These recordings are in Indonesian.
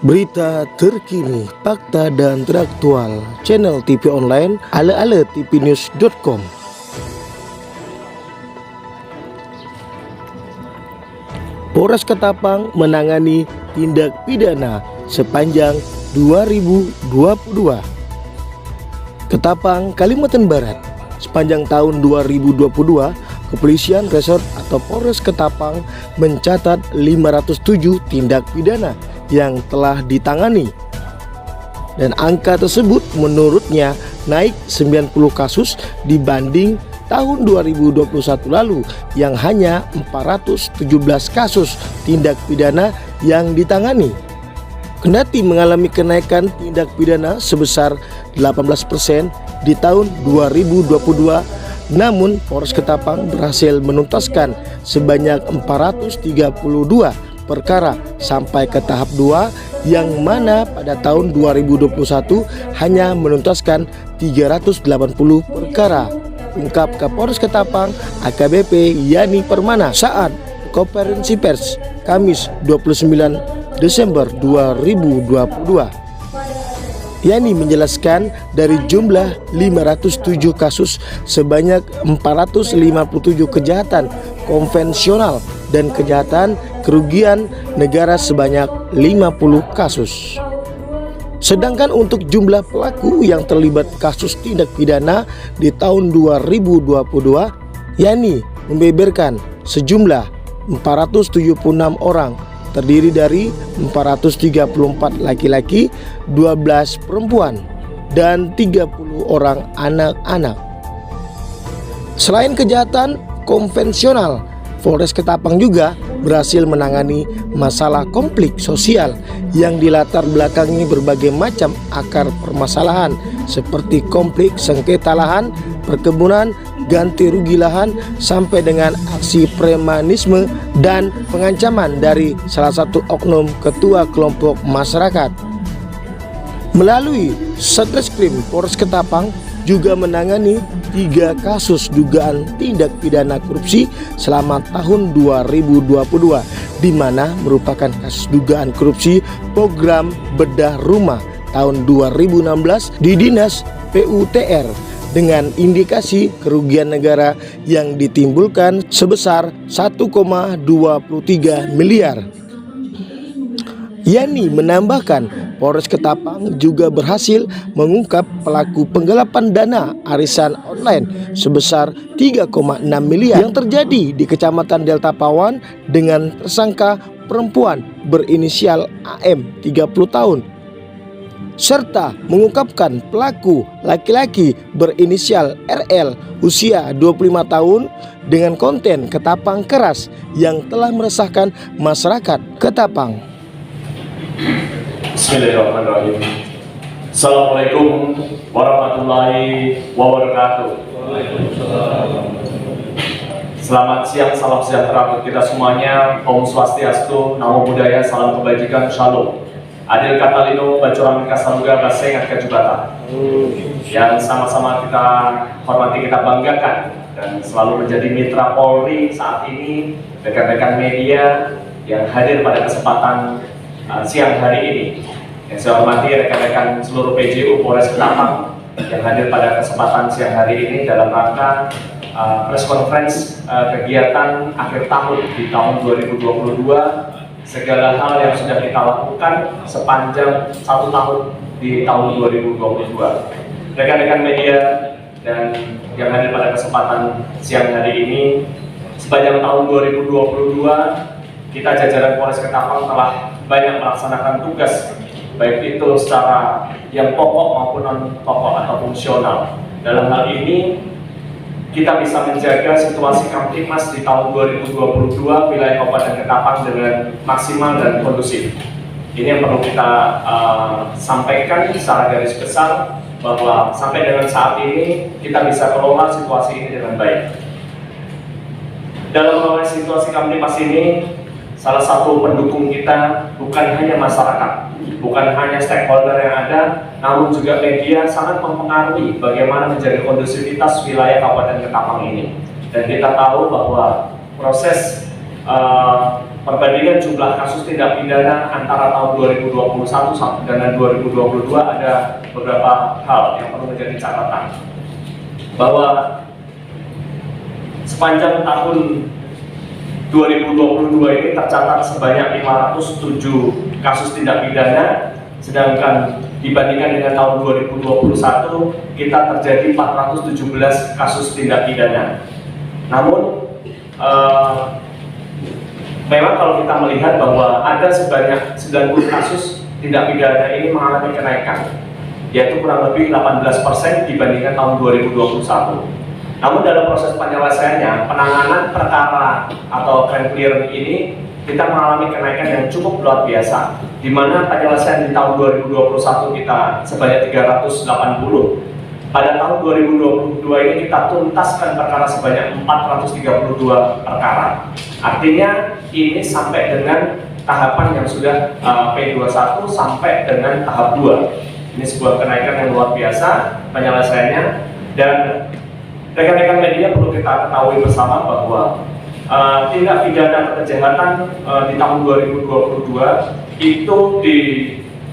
Berita terkini, fakta dan teraktual, channel TV online ale-ale-tvnews.com. Polres Ketapang menangani tindak pidana sepanjang 2022. Ketapang, Kalimantan Barat. Sepanjang tahun 2022, Kepolisian Resort atau Polres Ketapang mencatat 507 tindak pidana yang telah ditangani. Dan angka tersebut menurutnya naik 90 kasus dibanding tahun 2021 lalu yang hanya 417 kasus tindak pidana yang ditangani. Kendati mengalami kenaikan tindak pidana sebesar 18% di tahun 2022, namun Polres Ketapang berhasil menuntaskan sebanyak 432 perkara sampai ke tahap 2, yang mana pada tahun 2021 hanya menuntaskan 380 perkara. Ungkap Kapolres Ketapang AKBP Yani Permana saat konferensi pers Kamis 29 Desember 2022. Yani menjelaskan dari jumlah 507 kasus sebanyak 457 kejahatan konvensional dan kejahatan kerugian negara sebanyak 50 kasus. Sedangkan untuk jumlah pelaku yang terlibat kasus tindak pidana di tahun 2022, Yani membeberkan sejumlah 476 orang, terdiri dari 434 laki-laki, 12 perempuan, dan 30 orang anak-anak. Selain kejahatan konvensional, Polres Ketapang juga berhasil menangani masalah konflik sosial yang dilatar belakangi berbagai macam akar permasalahan seperti konflik sengketa lahan, perkebunan, ganti rugi lahan, sampai dengan aksi premanisme dan pengancaman dari salah satu oknum ketua kelompok masyarakat. Melalui Satreskrim Polres Ketapang juga menangani 3 kasus dugaan tindak pidana korupsi selama tahun 2022, di mana merupakan kasus dugaan korupsi program bedah rumah tahun 2016 di Dinas PUTR dengan indikasi kerugian negara yang ditimbulkan sebesar 1,23 miliar. Yani menambahkan Polres Ketapang juga berhasil mengungkap pelaku penggelapan dana arisan online sebesar 3,6 miliar yang terjadi di Kecamatan Delta Pawan dengan tersangka perempuan berinisial AM 30 tahun, serta mengungkapkan pelaku laki-laki berinisial RL usia 25 tahun dengan konten Ketapang keras yang telah meresahkan masyarakat Ketapang. Bismillahirrahmanirrahim. Assalamualaikum warahmatullahi wabarakatuh. Selamat siang, salam sejahtera untuk kita semuanya. Om Swastiastu, Namo Buddhaya, salam kebajikan, Shalom. Adil kata lino, bacoran kasaluga, baseng, kajubata. Yang sama-sama kita hormati, kita banggakan, dan selalu menjadi mitra Polri saat ini, rekan-rekan media yang hadir pada kesempatan siang hari ini. Yang saya hormati rekan-rekan seluruh PJU Polres Ketapang yang hadir pada kesempatan siang hari ini dalam rangka press conference kegiatan akhir tahun di tahun 2022, segala hal yang sudah kita lakukan sepanjang 1 tahun di tahun 2022. Rekan-rekan media dan yang hadir pada kesempatan siang hari ini, sepanjang tahun 2022 kita jajaran Polres Ketapang telah banyak melaksanakan tugas, baik itu secara yang pokok maupun non pokok atau fungsional. Dalam hal ini kita bisa menjaga situasi Kamtipmas di tahun 2022 wilayah Kabupaten Ketapang dengan maksimal dan kondusif. Ini yang perlu kita sampaikan secara garis besar, bahwa sampai dengan saat ini kita bisa kelola situasi ini dengan baik. Dalam mengelola situasi Kamtipmas ini, salah satu pendukung kita bukan hanya masyarakat, bukan hanya stakeholder yang ada, namun juga media sangat mempengaruhi bagaimana menjaga kondusivitas wilayah Kabupaten Ketapang ini. Dan kita tahu bahwa proses perbandingan jumlah kasus tindak pidana antara tahun 2021 sampai dengan 2022 ada beberapa hal yang perlu menjadi catatan. Bahwa sepanjang tahun 2022 ini tercatat sebanyak 507 kasus tindak pidana, sedangkan dibandingkan dengan tahun 2021 kita terjadi 417 kasus tindak pidana. Namun memang kalau kita melihat bahwa ada sebanyak 90 kasus tindak pidana ini mengalami kenaikan, yaitu kurang lebih 18% dibandingkan tahun 2021. Namun dalam proses penyelesaiannya, penanganan perkara atau crime clearance ini kita mengalami kenaikan yang cukup luar biasa, di mana penyelesaian di tahun 2021 kita sebanyak 380. Pada tahun 2022 ini kita tuntaskan perkara sebanyak 432 perkara. Artinya ini sampai dengan tahapan yang sudah P21 sampai dengan tahap 2. Ini sebuah kenaikan yang luar biasa penyelesaiannya, dan rekan-rekan media perlu kita ketahui bersama bahwa tindak pidana kejahatan di tahun 2022 itu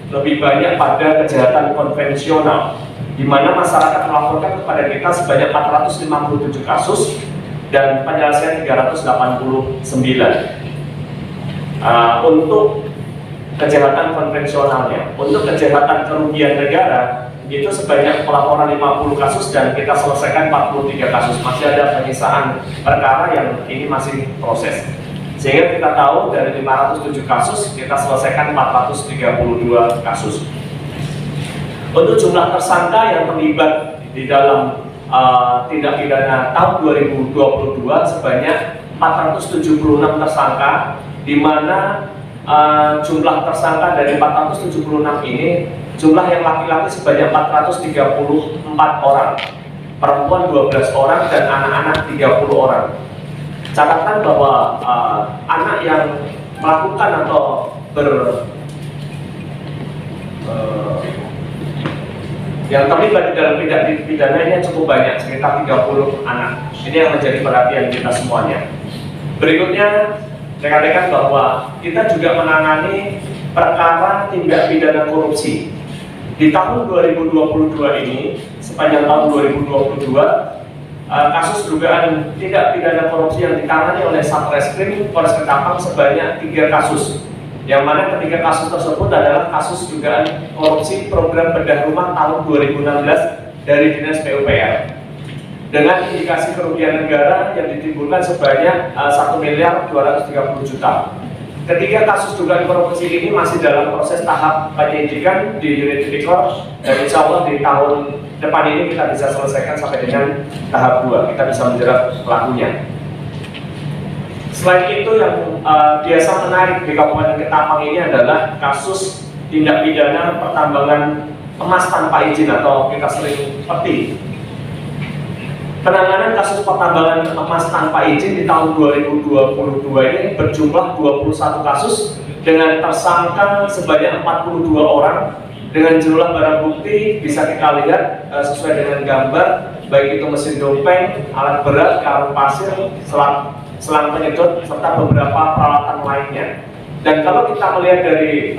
lebih banyak pada kejahatan konvensional, di mana masyarakat melaporkan kepada kita sebanyak 457 kasus dan penyelesaian 389. Untuk kejahatan konvensionalnya, untuk kejahatan kerugian negara itu sebanyak pelaporan 50 kasus dan kita selesaikan 43 kasus. Masih ada penyiksaan perkara yang ini masih proses. Sehingga kita tahu dari 507 kasus kita selesaikan 432 kasus. Untuk jumlah tersangka yang terlibat di dalam tindak pidana tahun 2022 sebanyak 476 tersangka, di mana jumlah tersangka dari 476 ini, jumlah yang laki-laki sebanyak 434 orang, perempuan 12 orang, dan anak-anak 30 orang. Catatan bahwa anak yang melakukan atau yang terlibat di dalam tindak pidana ini cukup banyak, sekitar 30 anak. Ini yang menjadi perhatian kita semuanya. Berikutnya, rekan-rekan, bahwa kita juga menangani perkara tindak pidana korupsi. Di tahun 2022 ini, sepanjang tahun 2022, kasus dugaan tindak pidana korupsi yang ditangani oleh Satreskrim Polres Ketapang sebanyak 3 kasus. Yang mana ketiga kasus tersebut adalah kasus dugaan korupsi program bedah rumah tahun 2016 dari Dinas PUPR, dengan indikasi kerugian negara yang ditimbulkan sebanyak 1.230 juta. Ketiga kasus dugaan korupsi ini masih dalam proses tahap penyidikan di unit tipikor, dan insya Allah di tahun depan ini kita bisa selesaikan sampai dengan tahap 2, kita bisa menjerat pelakunya. Selain itu, yang biasa menarik di Kabupaten Ketapang ini adalah kasus tindak pidana pertambangan emas tanpa izin atau kita sering peti. Penanganan kasus pertambangan emas tanpa izin di tahun 2022 ini berjumlah 21 kasus dengan tersangka sebanyak 42 orang, dengan jumlah barang bukti bisa kita lihat sesuai dengan gambar, baik itu mesin dopeng, alat berat, karung pasir, selang penyedot, serta beberapa peralatan lainnya. Dan kalau kita melihat dari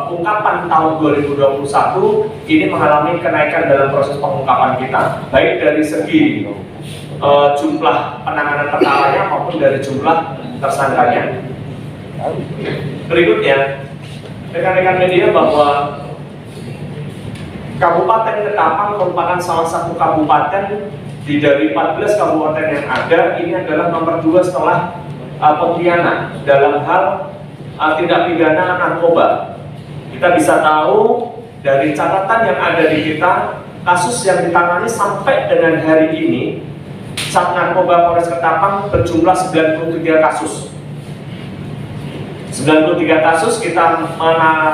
ungkapan tahun 2021, ini mengalami kenaikan dalam proses pengungkapan kita, baik dari segi jumlah penanganan perkaranya maupun dari jumlah tersangkanya. Berikutnya, rekan-rekan media, bahwa Kabupaten Ketapang merupakan salah satu kabupaten dari 14 kabupaten yang ada, ini adalah nomor 2 setelah Pontianak dalam hal tindak pidana narkoba. Kita bisa tahu dari catatan yang ada di kita, kasus yang ditangani sampai dengan hari ini Sat Narkoba Polres Ketapang berjumlah 93 kasus. 93 kasus kita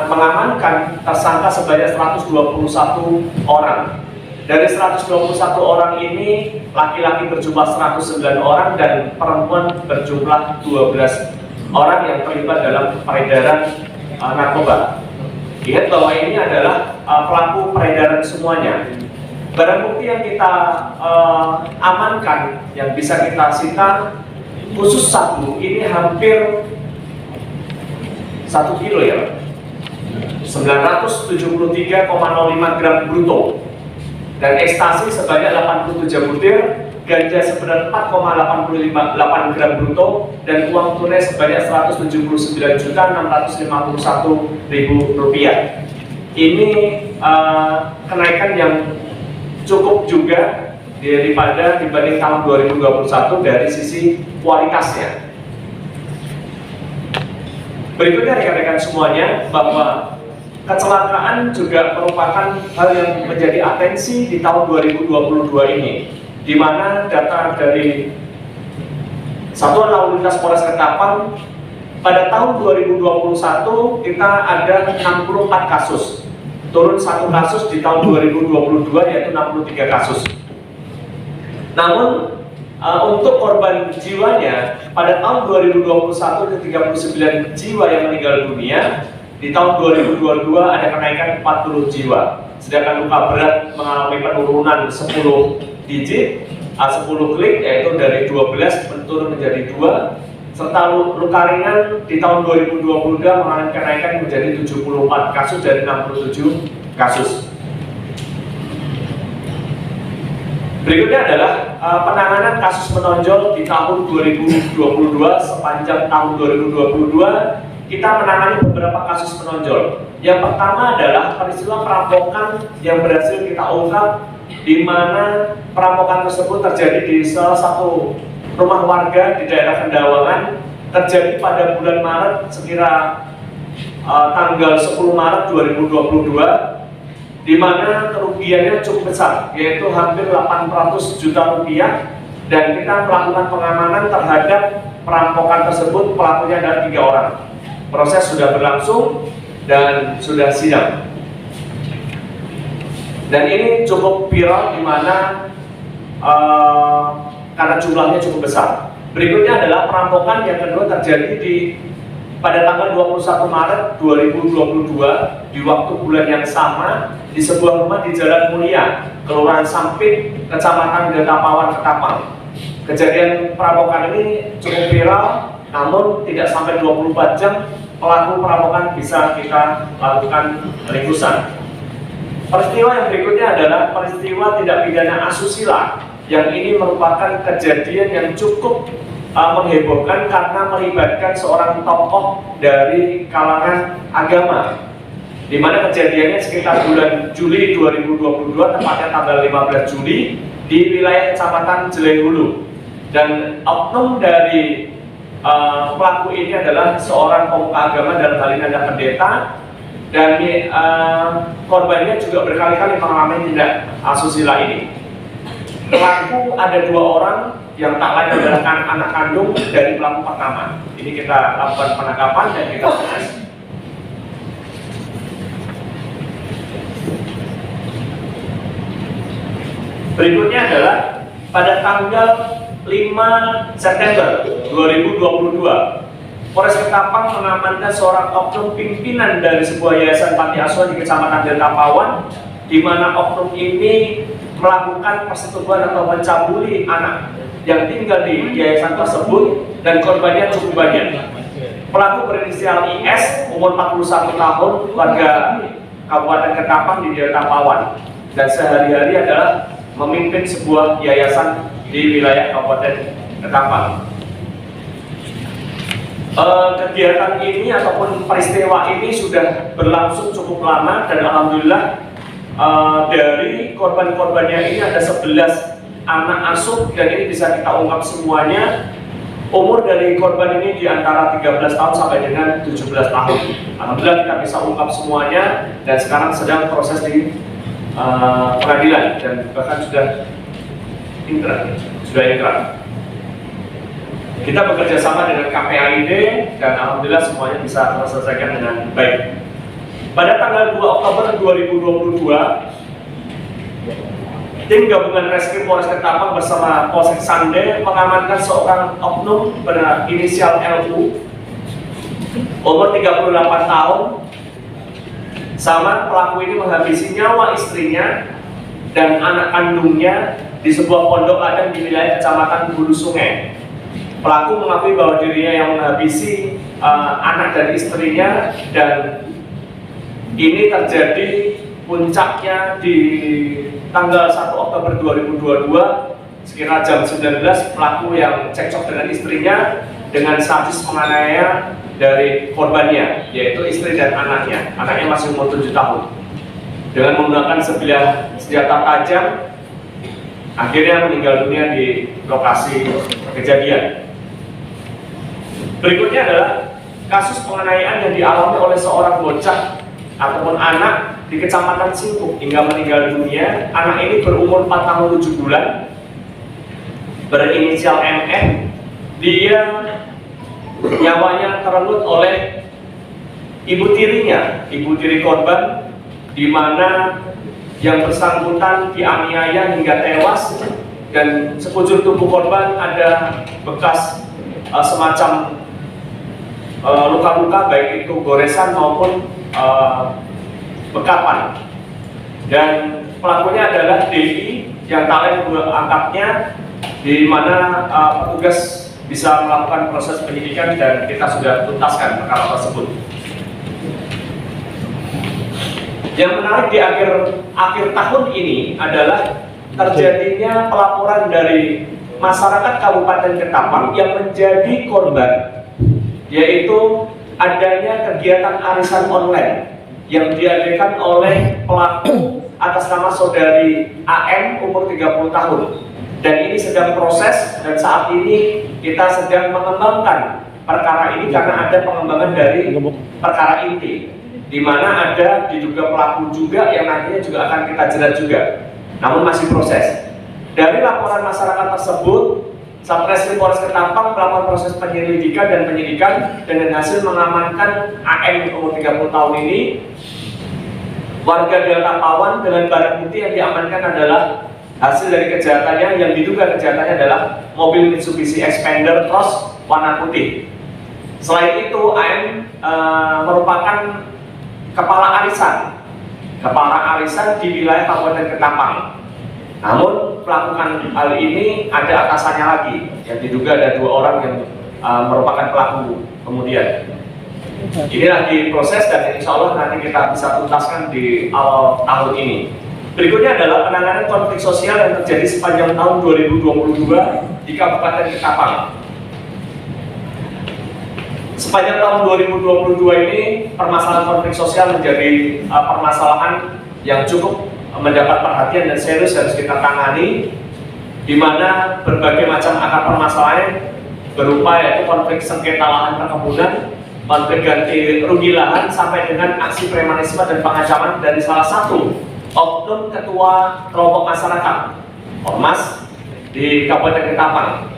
mengamankan tersangka sebanyak 121 orang. Dari 121 orang ini, laki-laki berjumlah 109 orang dan perempuan berjumlah 12 orang yang terlibat dalam peredaran narkoba. Ingat bahwa ini adalah pelaku peredaran semuanya. Barang bukti yang kita amankan, yang bisa kita sita, khusus sabu, ini hampir 1 kilo ya, 973,05 gram bruto, dan ekstasi sebanyak 87 butir, ganja seberat 4,858 gram bruto, dan uang tunai sebanyak Rp179.651.000. Ini kenaikan yang cukup juga dibanding tahun 2021 dari sisi kualitasnya. Berikutnya rekan-rekan semuanya, bahwa kecelakaan juga merupakan hal yang menjadi atensi di tahun 2022 ini, di mana data dari Satuan Lalu Lintas Polres Ketapang pada tahun 2021 kita ada 64 kasus, turun 1 kasus di tahun 2022 yaitu 63 kasus. Namun untuk korban jiwanya pada tahun 2021 ada 39 jiwa yang meninggal dunia. Di tahun 2022 ada kenaikan 40 jiwa. Sedangkan luka berat mengalami penurunan 10 digit, 10 klik, yaitu dari 12 menurun menjadi 2. Serta luka ringan di tahun 2022 mengalami kenaikan menjadi 74 kasus dari 67 kasus. Berikutnya adalah penanganan kasus menonjol di tahun 2022. Sepanjang tahun 2022 kita menangani beberapa kasus menonjol. Yang pertama adalah peristiwa perampokan yang berhasil kita ungkap, di mana perampokan tersebut terjadi di salah satu rumah warga di daerah Kendawangan, terjadi pada bulan Maret sekira tanggal 10 Maret 2022. Di mana kerugiannya cukup besar, yaitu hampir 800 juta rupiah, dan kita melakukan pengamanan terhadap perampokan tersebut. Pelakunya ada 3 orang. Proses sudah berlangsung dan sudah sidang. Dan ini cukup viral, di mana karena jumlahnya cukup besar. Berikutnya adalah perampokan yang kedua terjadi pada tanggal 21 Maret 2022 di waktu bulan yang sama di sebuah rumah di Jalan Mulia, Kelurahan Sampit, Kecamatan Deltapawan, Ketapang. Kejadian perampokan ini cukup viral, namun tidak sampai 24 jam pelaku perampokan bisa kita lakukan ringkusan. Peristiwa yang berikutnya adalah peristiwa tindak pidana asusila, yang ini merupakan kejadian yang cukup menghebohkan karena melibatkan seorang tokoh dari kalangan agama, di mana kejadiannya sekitar bulan Juli 2022, tepatnya tanggal 15 Juli di wilayah Kecamatan Jelehulu. Dan oknum dari pelaku ini adalah seorang pemuka agama, dalam hal ini adalah pendeta, dan korbannya juga berkali-kali mengalami tindak asusila ini. Pelaku ada 2 orang, yang tak lain adalah anak kandung dari pelaku pertama. Ini kita lakukan penangkapan dan kita proses. Berikutnya adalah pada tanggal 5 September 2022, Polres Ketapang mengamankan seorang oknum pimpinan dari sebuah yayasan panti asuhan di Kecamatan Deltapawan, di mana oknum ini melakukan persetubuhan atau mencabuli anak yang tinggal di yayasan tersebut, dan korbannya cukup banyak. Pelaku berinisial IS, umur 41 tahun, warga Kabupaten Ketapang di Deltapawan, dan sehari-hari adalah memimpin sebuah yayasan di wilayah Kabupaten Ketapang. Kegiatan ini ataupun peristiwa ini sudah berlangsung cukup lama, dan alhamdulillah dari korban-korbannya ini ada 11 anak asuh, dan ini bisa kita ungkap semuanya. Umur dari korban ini di antara 13 tahun sampai dengan 17 tahun. Alhamdulillah kita bisa ungkap semuanya, dan sekarang sedang proses di pengadilan, dan bahkan sudah inkrah. Kita bekerja sama dengan KPAID, dan alhamdulillah semuanya bisa terselesaikan dengan baik. Pada tanggal 2 Oktober 2022, tim gabungan Reskrim Polres Ketapang bersama Polsek Sande mengamankan seorang oknum berinisial LU, umur 38 tahun. Sama pelaku ini menghabisi nyawa istrinya dan anak kandungnya di sebuah pondok adat di wilayah Kecamatan Hulu Sungai. Pelaku mengakui bahwa dirinya yang menghabisi anak dan istrinya, dan ini terjadi puncaknya di tanggal 1 Oktober 2022 sekitar jam 19. Pelaku yang cekcok dengan istrinya dengan sadis menganiaya dari korbannya, yaitu istri dan anaknya. Anaknya masih umur 7 tahun. Dengan menggunakan sebilah senjata tajam, akhirnya meninggal dunia di lokasi kejadian. Berikutnya adalah kasus penganiayaan yang dialami oleh seorang bocah ataupun anak di Kecamatan Singkup hingga meninggal dunia. Anak ini berumur 4 tahun 7 bulan, berinisial MN. Dia nyawanya terenggut oleh ibu tirinya, ibu tiri korban, di mana yang bersangkutan dianiaya hingga tewas, dan sekujur tubuh korban ada bekas semacam luka-luka, baik itu goresan maupun bekapan. Dan pelakunya adalah DI yang tak lain angkatnya, di mana petugas bisa melakukan proses penyidikan dan kita sudah tuntaskan perkara tersebut. Yang menarik di akhir tahun ini adalah terjadinya pelaporan dari masyarakat Kabupaten Ketapang yang menjadi korban, yaitu adanya kegiatan arisan online yang diadakan oleh pelaku atas nama saudari AM umur 30 tahun. Dan ini sedang proses, dan saat ini kita sedang mengembangkan perkara ini karena ada pengembangan dari perkara inti, di mana ada diduga pelaku juga yang nantinya juga akan kita jerat juga, namun masih proses. Dari laporan masyarakat tersebut, Satreskrim Polres Ketapang melakukan proses penyelidikan dan penyidikan dengan hasil mengamankan AM umur 30 tahun ini, warga Delta Pawan, dengan barang bukti yang diamankan adalah hasil dari kejahatannya, yang diduga kejahatannya adalah mobil Mitsubishi Xpander Cross warna putih. Selain itu, AM merupakan kepala arisan di wilayah Kabupaten Ketapang. Namun melakukan hal ini ada atasannya lagi, yang diduga ada 2 orang yang merupakan pelaku kemudian. Ini lagi proses dan insya Allah nanti kita bisa tuntaskan di awal tahun ini. Berikutnya adalah penanganan konflik sosial yang terjadi sepanjang tahun 2022 di Kabupaten Ketapang. Sepanjang tahun 2022 ini, permasalahan konflik sosial menjadi permasalahan yang cukup mendapat perhatian dan serius harus kita tangani, di mana berbagai macam akar permasalahan berupa yaitu konflik sengketa lahan perkebunan, konflik ganti rugi lahan, sampai dengan aksi premanisme dan pengancaman dari salah satu oknum ketua kelompok masyarakat ormas di Kabupaten Ketapang.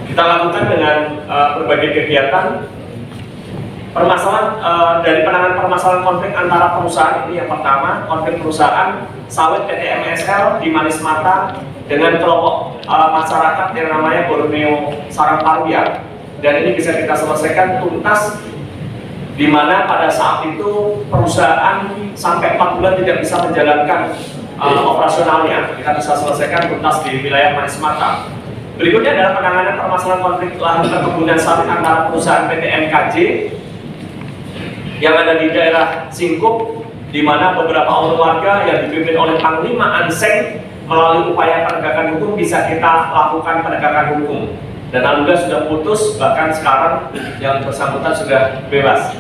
Kita lakukan dengan berbagai kegiatan permasalahan dari penanganan permasalahan konflik antara perusahaan. Ini yang pertama, konflik perusahaan sawit PT MSL di Manis Mata dengan kelompok masyarakat yang namanya Borneo Sarang Parwia, dan ini bisa kita selesaikan tuntas, di mana pada saat itu perusahaan sampai 4 bulan tidak bisa menjalankan operasionalnya. Kita bisa selesaikan tuntas di wilayah Manis Mata. Berikutnya adalah penanganan permasalahan konflik lahan perkebunan sawit antara perusahaan PT MKJ yang ada di daerah Singkup, di mana beberapa oknum warga yang dipimpin oleh Panglima Anseng melalui upaya penegakan hukum bisa kita lakukan penegakan hukum. Dan alhamdulillah sudah putus, bahkan sekarang yang bersangkutan sudah bebas.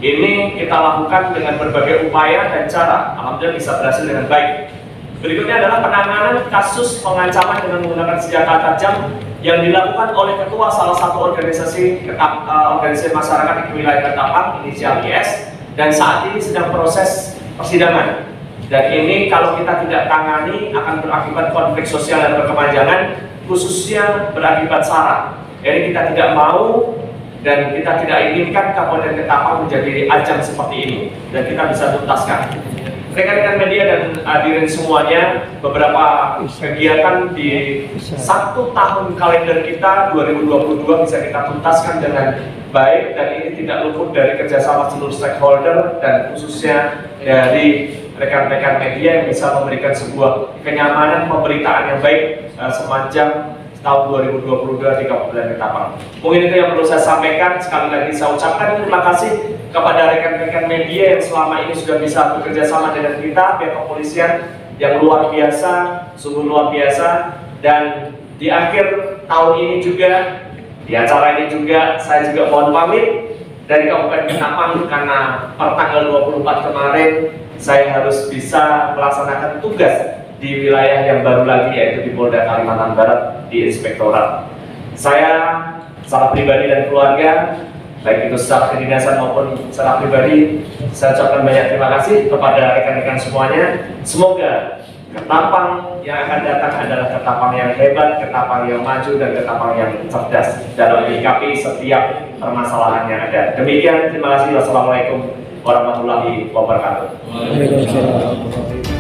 Ini kita lakukan dengan berbagai upaya dan cara, alhamdulillah bisa berhasil dengan baik. Berikutnya adalah penanganan kasus pengancaman dengan menggunakan senjata tajam yang dilakukan oleh ketua salah satu organisasi masyarakat di wilayah Ketapang, inisial IS, dan saat ini sedang proses persidangan. Dan ini kalau kita tidak tangani akan berakibat konflik sosial dan berkepanjangan, khususnya berakibat SARA. Jadi kita tidak mau dan kita tidak inginkan Kabupaten Ketapang menjadi ajang seperti ini, dan kita bisa tuntaskan. Rekan-rekan media dan hadirin semuanya, beberapa kegiatan di 1 tahun kalender kita 2022 bisa kita tuntaskan dengan baik, dan ini tidak luput dari kerjasama seluruh stakeholder dan khususnya dari rekan-rekan media yang bisa memberikan sebuah kenyamanan pemberitaan yang baik sepanjang tahun 2022 di Kabupaten Ketapang. Mungkin itu yang perlu saya sampaikan. Sekali lagi saya ucapkan terima kasih kepada rekan-rekan media yang selama ini sudah bisa bekerja sama dengan kita, pihak kepolisian yang luar biasa, sungguh luar biasa. Dan di akhir tahun ini juga, di acara ini juga, saya juga mohon pamit dari Kabupaten Ketapang karena per tanggal 24 kemarin saya harus bisa melaksanakan tugas di wilayah yang baru lagi, yaitu di Polda Kalimantan Barat di Inspektorat. Saya secara pribadi dan keluarga, baik itu secara kedinasan maupun secara pribadi, saya ucapkan banyak terima kasih kepada rekan-rekan semuanya. Semoga Ketapang yang akan datang adalah Ketapang yang hebat, Ketapang yang maju, dan Ketapang yang cerdas dalam menyikapi setiap permasalahan yang ada. Demikian, terima kasih. Wassalamualaikum warahmatullahi wabarakatuh. Waalaikumsalam.